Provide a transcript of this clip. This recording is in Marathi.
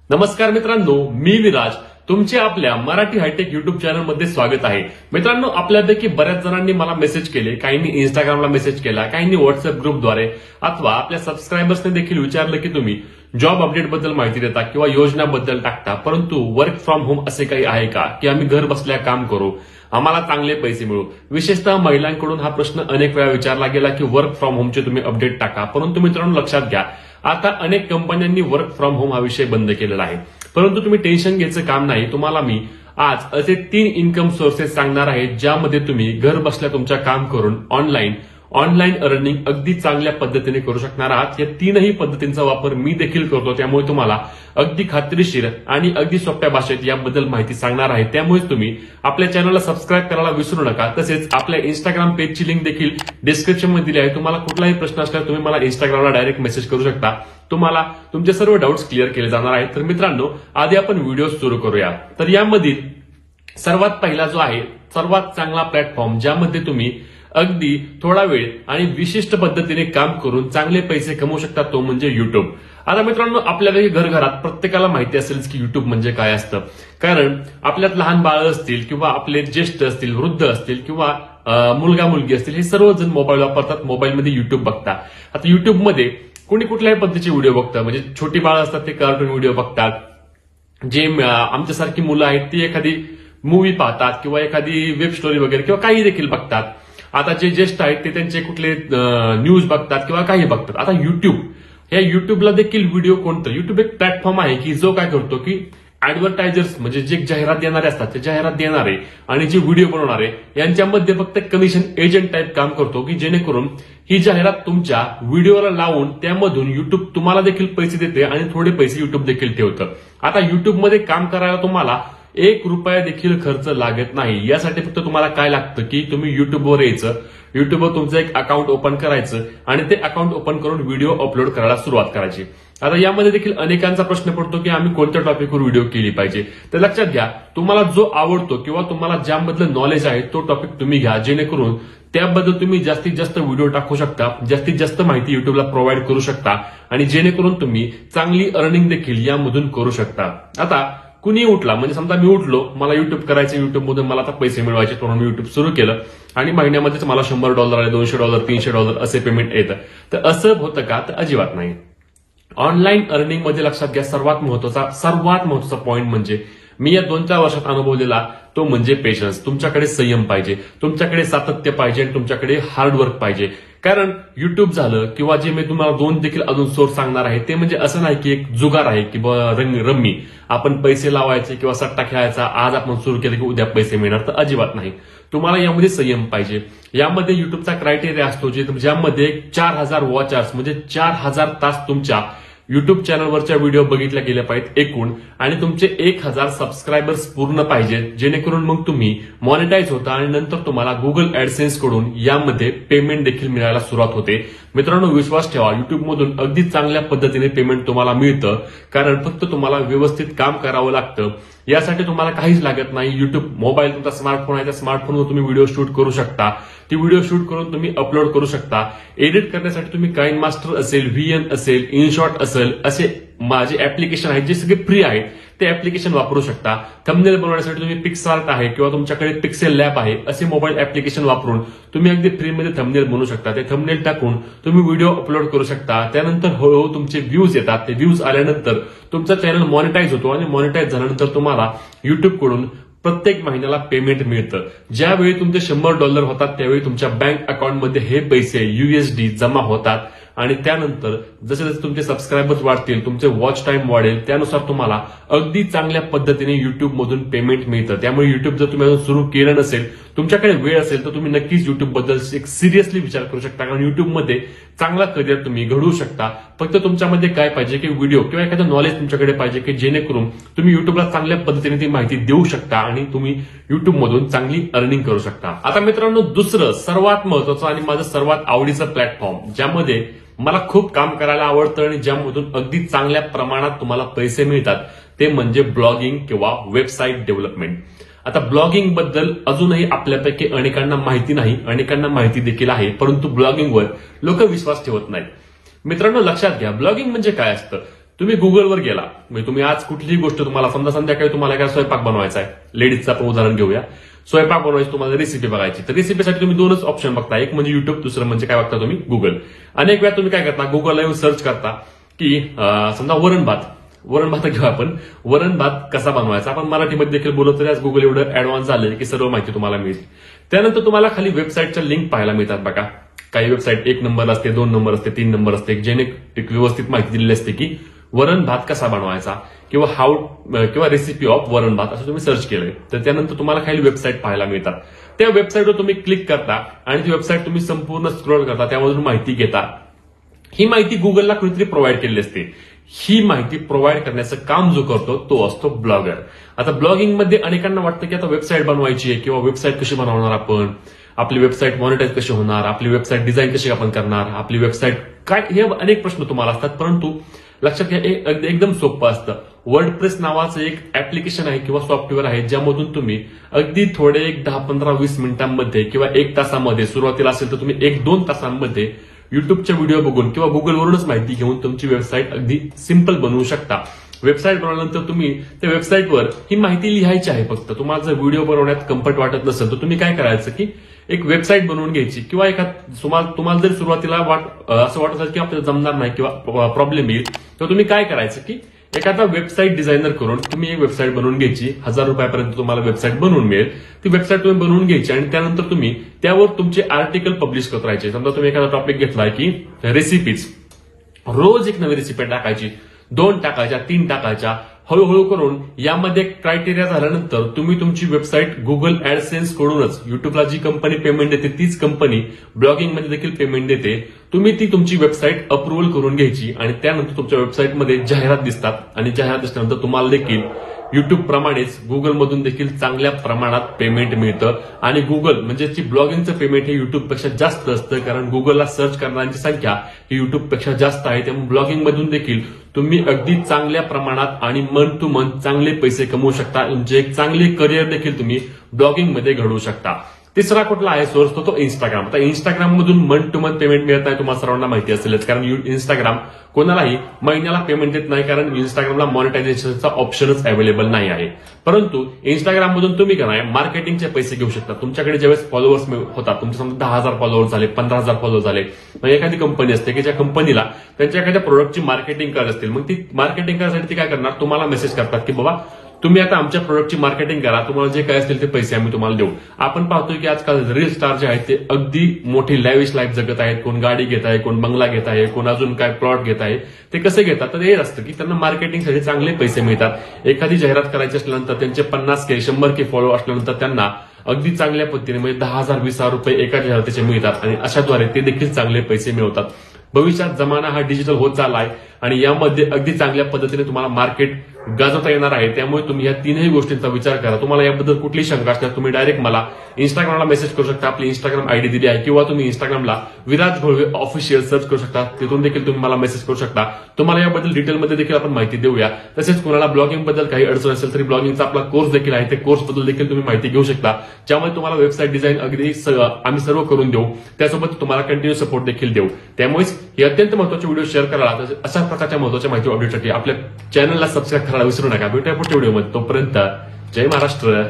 नमस्कार मित्रांनो, मी विराज तुमचे आपल्या मराठी हायटेक युट्यूब चॅनलमध्ये स्वागत आहे। मित्रांनो, आपल्यापैकी बऱ्याच जणांनी मला मेसेज केले, काहींनी इंस्टाग्रामला मेसेज केला, काहींनी व्हॉट्सअप ग्रुपद्वारे अथवा आपल्या सबस्क्रायबर्सने देखील विचारलं की तुम्ही जॉब अपडेट बद्दल माहिती देता किंवा योजनाबद्दल टाकता, परंतु वर्क फ्रॉम होम असे काही आहे का की आम्ही घर बसल्या काम करू, आम्हाला चांगले पैसे मिळू। विशेषतः महिलांकडून हा प्रश्न अनेक वेळा विचारला गेला की वर्क फ्रॉम होमचे तुम्ही अपडेट टाका, परंतु मित्रांनो लक्षात घ्या, आता अनेक कंपन्यांनी वर्क फ्रॉम होम हा विषय बंद केलेला आहे। परंतु तुम्ही टेन्शन घ्यायचं काम नाही। तुम्हाला मी आज असे 3 इन्कम सोर्सेस सांगणार आहे ज्यामध्ये तुम्ही घर बसल्या तुमच्या काम करून ऑनलाईन अर्निंग अगदी चांगल्या पद्धतीने करू शकणार आहात। या 3ही पद्धतींचा वापर मी देखील करतो, त्यामुळे तुम्हाला अगदी खात्रीशीर आणि अगदी सोप्या भाषेत याबद्दल माहिती सांगणार आहे। त्यामुळे तुम्ही आपल्या चॅनलला सबस्क्राईब करायला विसरू नका। तसेच आपल्या इंस्टाग्राम पेजची लिंक देखील डिस्क्रिप्शन मध्ये दिली आहे। तुम्हाला कुठलाही प्रश्न असल्यास तुम्ही मला इंस्टाग्रामला डायरेक्ट मेसेज करू शकता, तुम्हाला तुमचे सर्व डाऊट्स क्लिअर केले जाणार आहेत। तर मित्रांनो, आधी आपण व्हिडिओ सुरू करूया। तर यामधील सर्वात पहिला जो आहे सर्वात चांगला प्लॅटफॉर्म ज्यामध्ये तुम्ही अगदी थोडा वेळ आणि विशिष्ट पद्धतीने काम करून चांगले पैसे कमवू शकता तो म्हणजे युट्यूब। आता मित्रांनो, आपल्याला घरघरात प्रत्येकाला माहिती असेल की युट्यूब म्हणजे काय असतं, कारण आपल्यात लहान बाळ असतील किंवा आपले ज्येष्ठ असतील, वृद्ध असतील किंवा मुलगा मुलगी असतील, हे सर्वजण मोबाईल वापरतात, मोबाईलमध्ये युट्यूब बघतात। आता युट्यूबमध्ये कोणी कुठल्याही पद्धतीचे व्हिडिओ बघतात, म्हणजे छोटी बाळ असतात ते कार्टून व्हिडिओ बघतात, जे आमच्यासारखी मुलं आहेत ती एखादी मूवी पाहतात किंवा एखादी वेब स्टोरी वगैरे किंवा काही देखील बघतात। आता जे ज्येष्ठ आहेत ते त्यांचे कुठले न्यूज बघतात किंवा काही बघतात। आता या युट्यूबला देखील व्हिडिओ कोणतं, युट्यूब एक प्लॅटफॉर्म आहे की जो काय करतो की ऍडव्हर्टायझर्स म्हणजे जे जाहिरात देणारे असतात ते जाहिरात देणारे आणि जे व्हिडिओ बनवणारे यांच्यामध्ये फक्त कमिशन एजंट टाईप काम करतो, की जेणेकरून ही जाहिरात तुमच्या व्हिडिओला लावून त्यामधून युट्यूब तुम्हाला देखील पैसे देते आणि थोडे पैसे युट्यूब देखील ठेवतं। आता युट्यूबमध्ये काम करायला तुम्हाला 1 रुपया देखील खर्च लागत नाही। यासाठी फक्त तुम्हाला काय लागतं की तुम्ही युट्यूबवर यायचं, युट्यूबवर तुमचं एक अकाउंट ओपन करायचं आणि ते अकाउंट ओपन करून व्हिडिओ अपलोड करायला सुरुवात करायची। आता यामध्ये देखील अनेकांचा प्रश्न पडतो की आम्ही कोणत्या टॉपिकवर व्हिडिओ केली पाहिजे। तर लक्षात घ्या, तुम्हाला जो आवडतो किंवा तुम्हाला ज्यामधलं नॉलेज आहे तो टॉपिक तुम्ही घ्या, जेणेकरून त्याबद्दल तुम्ही जास्तीत जास्त व्हिडिओ टाकू शकता, जास्तीत जास्त माहिती युट्यूबला प्रोव्हाइड करू शकता आणि जेणेकरून तुम्ही चांगली अर्निंग देखील यामधून करू शकता। आता कुणी उठला, म्हणजे समजा मी उठलो, मला युट्यूब करायचं, युट्यूबमधून मला आता पैसे मिळवायचे म्हणून मी युट्यूब सुरू केलं आणि महिन्यामध्येच मला $100 आले, $200, $300 असे पेमेंट येतं। तर असं होतं का? तर अजिबात नाही। ऑनलाईन अर्निंग मध्ये लक्षात घ्या, सर्वात महत्वाचा पॉईंट म्हणजे मी या 2-4 वर्षात अनुभवलेला तो म्हणजे पेशन्स। तुमच्याकडे संयम पाहिजे, तुमच्याकडे सातत्य पाहिजे आणि तुमच्याकडे हार्डवर्क पाहिजे। कारण युट्यूब झालं किंवा जे मी तुम्हाला 2 देखील अजून सोर्स सांगणार आहे ते म्हणजे असं नाही की एक जुगार आहे की रम्मी आपण पैसे लावायचे किंवा सट्टा खेळायचा, आज आपण सुरू केलं की उद्या पैसे मिळणार, तर अजिबात नाही। तुम्हाला यामध्ये संयम पाहिजे। यामध्ये युट्यूबचा क्रायटेरिया असतो ज्यामध्ये 4000 वॉच आवर्स म्हणजे 4000 तास तुमच्या युट्यूब चॅनलवरच्या व्हिडिओ बघितल्या गेल्या पाहिजेत एकूण, आणि तुमचे 1000 सबस्क्रायबर्स पूर्ण पाहिजेत, जेणेकरून मग तुम्ही मॉनिटाईज होता आणि नंतर तुम्हाला गुगल ऍडसेन्स कडून यामध्ये पेमेंट देखील मिळायला सुरुवात होते। मित्रांनो, विश्वास ठेवा, युट्यूबमधून अगदी चांगल्या पद्धतीने पेमेंट तुम्हाला मिळतं, कारण फक्त तुम्हाला व्यवस्थित काम करावं लागतं। यासाठी तुम्हाला काहीच लागत नाही। युट्यूब मोबाईल तुमचा स्मार्टफोन आहे, त्या स्मार्टफोनवर तुम्ही व्हिडिओ शूट करू शकता, ती व्हिडिओ शूट करून तुम्ही अपलोड करू शकता। एडिट करण्यासाठी तुम्ही काइन मास्टर असेल, VN असेल, इनशॉट असेल, असे माझे ऍप्लिकेशन आहेत जे सगळे फ्री आहेत, ते ऍप्लिकेशन वापरू शकता। थंबनेल बनवण्यासाठी तुम्ही पिक्सआर्ट आहे किंवा तुमच्याकडे पिक्सेल लॅब आहे, असे मोबाईल ऍप्लिकेशन वापरून तुम्ही अगदी फ्रीमध्ये थंबनेल बनवू शकता। ते थंबनेल टाकून तुम्ही व्हिडिओ अपलोड करू शकता। त्यानंतर हळूहळू तुमचे व्ह्यूज येतात, ते व्ह्यूज आल्यानंतर तुमचा चॅनल मॉनिटाईज होतो आणि मॉनिटाईज झाल्यानंतर तुम्हाला युट्यूबकडून प्रत्येक महिन्याला पेमेंट मिळतं। ज्यावेळी तुमचे $100 होतात त्यावेळी तुमच्या बँक अकाउंटमध्ये हे पैसे USD जमा होतात आणि त्यानंतर जसे जसे तुमचे सबस्क्रायबर्स वाढतील, तुमचे वॉच टाइम वाढेल, त्यानुसार तुम्हाला अगदी चांगल्या पद्धतीने युट्यूब मधून पेमेंट मिळतं। त्यामुळे युट्यूब जर तुम्ही अजून सुरू केलं नसेल, तुमच्याकडे वेळ असेल, तर तुम्ही नक्कीच युट्यूब बद्दल एक सिरियसली विचार करू शकता, कारण युट्यूबमध्ये चांगला करिअर तुम्ही घडवू शकता। फक्त तुमच्यामध्ये काय पाहिजे की व्हिडिओ किंवा एखादं नॉलेज तुमच्याकडे पाहिजे की जेणेकरून तुम्ही युट्यूबला चांगल्या पद्धतीने ती माहिती देऊ शकता आणि तुम्ही युट्यूब मधून चांगली अर्निंग करू शकता। आता मित्रांनो, दुसरं सर्वात महत्वाचं आणि माझं सर्वात आवडीचं प्लॅटफॉर्म ज्यामध्ये मला खूप काम करायला आवडतं आणि ज्यामधून अगदी चांगल्या प्रमाणात तुम्हाला पैसे मिळतात ते म्हणजे ब्लॉगिंग किंवा वेबसाईट डेव्हलपमेंट। आता ब्लॉगिंग बद्दल अजूनही आपल्यापैकी अनेकांना माहिती नाही, अनेकांना माहिती देखील आहे, परंतु ब्लॉगिंगवर लोक विश्वास ठेवत नाहीत। मित्रांनो, लक्षात घ्या, ब्लॉगिंग म्हणजे काय असतं। तुम्ही गुगलवर गेला, म्हणजे तुम्ही आज कुठलीही गोष्ट तुम्हाला समजा संध्याकाळी तुम्हाला काय स्वयंपाक बनवायचा आहे, लेडीजचं आपण उदाहरण घेऊया, स्वयंपाक बनवायची तुम्हाला रेसिपी बघायची, तर रेसिपीसाठी तुम्ही दोनच ऑप्शन बघता, एक म्हणजे युट्यूब, दुसरं म्हणजे काय बघता तुम्ही गुगल. अनेक वेळा तुम्ही काय करता, गुगलला येऊन सर्च करता की समजा वरण भात घेऊ आपण, वरण भात कसा बनवायचा, आपण मराठीमध्ये देखील बोलत तरी आज गुगल एवढं ऍडव्हान्स झालंय की सर्व माहिती तुम्हाला मिळते. त्यानंतर तुम्हाला खाली वेबसाईटच्या लिंक पाहायला मिळतात बघा. काही वेबसाईट 1 नंबर असते, 2 नंबर असते, 3 नंबर असते, जेणे एक व्यवस्थित माहिती दिलेली असते की वरण भात कसा बनवायचा किंवा रेसिपी ऑफ वरण भात असं तुम्ही सर्च केलंय, तर त्यानंतर तुम्हाला खाली वेबसाईट पाहायला मिळतात. त्या वेबसाईटवर तुम्ही क्लिक करता आणि ती वेबसाईट तुम्ही संपूर्ण स्क्रोल करता, त्यामधून माहिती घेता. ही माहिती गुगलला कुणीतरी प्रोव्हाइड केलेली असते. ही माहिती प्रोव्हाइड करण्याचं काम जो करतो तो असतो ब्लॉगर. आता ब्लॉगिंगमध्ये अनेकांना वाटतं की आता वेबसाईट बनवायची आहे किंवा वेबसाईट कशी बनवणार आपण, आपली वेबसाईट मॉनिटाईज कशी होणार, आपली वेबसाईट डिझाईन कशी आपण करणार, आपली वेबसाईट काय, हे अनेक प्रश्न तुम्हाला असतात. परंतु लक्षात घ्या, एकदम सोपं असतं. वर्डप्रेस नावाचं एक ऍप्लिकेशन आहे किंवा सॉफ्टवेअर आहे, ज्यामधून तुम्ही अगदी थोडे 10, 15, 20 मिनिटांमध्ये किंवा 1 तासामध्ये, सुरुवातीला असेल तर तुम्ही 1-2 तासांमध्ये युट्यूबच्या व्हिडिओ बघून किंवा गुगलवरूनच माहिती घेऊन तुमची वेबसाईट अगदी सिंपल बनवू शकता. वेबसाईट बनवल्यानंतर तुम्ही त्या वेबसाईटवर ही माहिती लिहायची आहे. फक्त तुम्हाला जर व्हिडिओ बनवण्यात कम्फर्ट वाटत नसेल तर तुम्ही काय करायचं की एक वेबसाईट बनवून घ्यायची किंवा तुम्हाला जर सुरुवातीला असं वाटत असेल की आपल्याला जमणार नाही किंवा प्रॉब्लेम येईल, तर तुम्ही काय करायचं की एखादा वेबसाईट डिझायनर करून तुम्ही एक वेबसाईट बनवून घ्यायची. 1000 रुपयापर्यंत तुम्हाला वेबसाईट बनवून मिळेल. ती वेबसाईट तुम्ही बनवून घ्यायची आणि त्यानंतर तुम्ही त्यावर तुमचे आर्टिकल पब्लिश करत राहायचे. समजा तुम्ही एखादा टॉपिक घेतलाय की रेसिपीज, रोज एक नवी रेसिपी टाकायची, 2 टाकायच्या, 3 टाकायच्या, हळूहळू करून यामध्ये क्रायटेरिया झाल्यानंतर तुम्ही तुमची वेबसाईट गुगल ऍडसेन्स कडूनच, युट्यूबला जी कंपनी पेमेंट देते तीच कंपनी ब्लॉगिंगमध्ये देखील पेमेंट देते, तुम्ही ती तुमची वेबसाईट अप्रुव्हल करून घ्यायची आणि त्यानंतर तुमच्या वेबसाईटमध्ये जाहिरात दिसतात आणि जाहिरात दिसल्यानंतर तुम्हाला देखील युट्यूब प्रमाणेच गुगलमधून देखील चांगल्या प्रमाणात पेमेंट मिळतं. आणि गुगल म्हणजे ब्लॉगिंगचं पेमेंट हे युट्यूबपेक्षा जास्त असतं, कारण गुगलला सर्च करणाऱ्यांची संख्या ही युट्यूबपेक्षा जास्त आहे. त्यामुळे ब्लॉगिंगमधून देखील तुम्ही अगदी चांगल्या प्रमाणात आणि मन टू मन चांगले पैसे कमवू शकता. तुमचे एक चांगले करिअर देखील तुम्ही ब्लॉगिंगमध्ये घडवू शकता. तिसरा कुठला आहे सोर्स, तो इंस्टाग्राम. आता इंस्टाग्राम मधून मन टू मन पेमेंट मिळत नाही, तुम्हाला सर्वांना माहिती असेलच, कारण इंस्टाग्राम कोणालाही महिन्याला पेमेंट देत नाही, कारण इंस्टाग्रामला मॉनिटायझेशनचा ऑप्शनच अवेलेबल नाही आहे. परंतु इंस्टाग्राम मधून तुम्ही काय मार्केटिंगचे पैसे घेऊ शकता. तुमच्याकडे ज्यावेळेस फॉलोअर्स होतात, तुमचे समजा 10,000 फॉलोअर्स झाले, 15,000 फॉलोअर्स झाले, मग एखादी कंपनी असते की ज्या कंपनीला त्यांच्या एखाद्या प्रोडक्टची मार्केटिंग करत असतील, मग ती मार्केटिंग करण्यासाठी ती काय करणार, तुम्हाला मेसेज करतात की बाबा तुम्ही आता आमच्या प्रोडक्टची मार्केटिंग करा, तुम्हाला जे काय असतील ते पैसे आम्ही तुम्हाला देऊ. आपण पाहतोय की आजकाल रील स्टार जे आहेत ते अगदी मोठी लॅविश लाईफ जगत आहेत. कोण गाडी घेत आहे, कोण बंगला घेत आहे, कोण अजून काय प्लॉट घेत आहे. ते कसे घेतात, तर हे असतं की त्यांना मार्केटिंगसाठी चांगले पैसे मिळतात. एखादी जाहिरात करायची असल्यानंतर त्यांचे 50K 100K फॉलो असल्यानंतर त्यांना अगदी चांगल्या पद्धतीने म्हणजे 10,000 20,000 रुपये एका जाहिरातीचे मिळतात आणि अशाद्वारे ते देखील चांगले पैसे मिळवतात. भविष्यात जमाना हा डिजिटल होत चालला आहे आणि यामध्ये अगदी चांगल्या पद्धतीने तुम्हाला मार्केट गाजवता येणार आहे. त्यामुळे तुम्ही या तीनही गोष्टींचा विचार करा. तुम्हाला याबद्दल कुठलीही शंका असल्यास तुम्ही डायरेक्ट मला इंस्टाग्रामला मेसेज करू शकता. आपली इंस्टाग्राम आयडी दिली आहे, किंवा तुम्ही इंस्टाग्रामला विराज घोळवे ऑफिशियल सर्च करू शकता. तिथून देखील तुम्ही मला मेसेज करू शकता. तुम्हाला याबद्दल डिटेलमध्ये देखील आपण माहिती देऊया. तसेच कोणाला ब्लॉगिंग बद्दल काही अडचण असेल तरी ब्लॉगिंगचा आपला कोर्स देखील आहे, ते कोर्स बद्दल देखील तुम्ही माहिती घेऊ शकता, ज्यामुळे तुम्हाला वेबसाईट डिझाईन अगदी आम्ही सर्व करून देऊ. त्यासोबत तुम्हाला कंटिन्यू सपोर्ट देखील देऊ. त्यामुळेच हे अत्यंत महत्त्वाचे व्हिडिओ शेअर करा. अशा प्रकारच्या महत्त्वाच्या माहिती अपडेटसाठी आपल्या चॅनलला सबस्क्राईब करायला विसरू नका. भेटूया पुढच्या व्हिडिओमध्ये. तोपर्यंत जय महाराष्ट्र.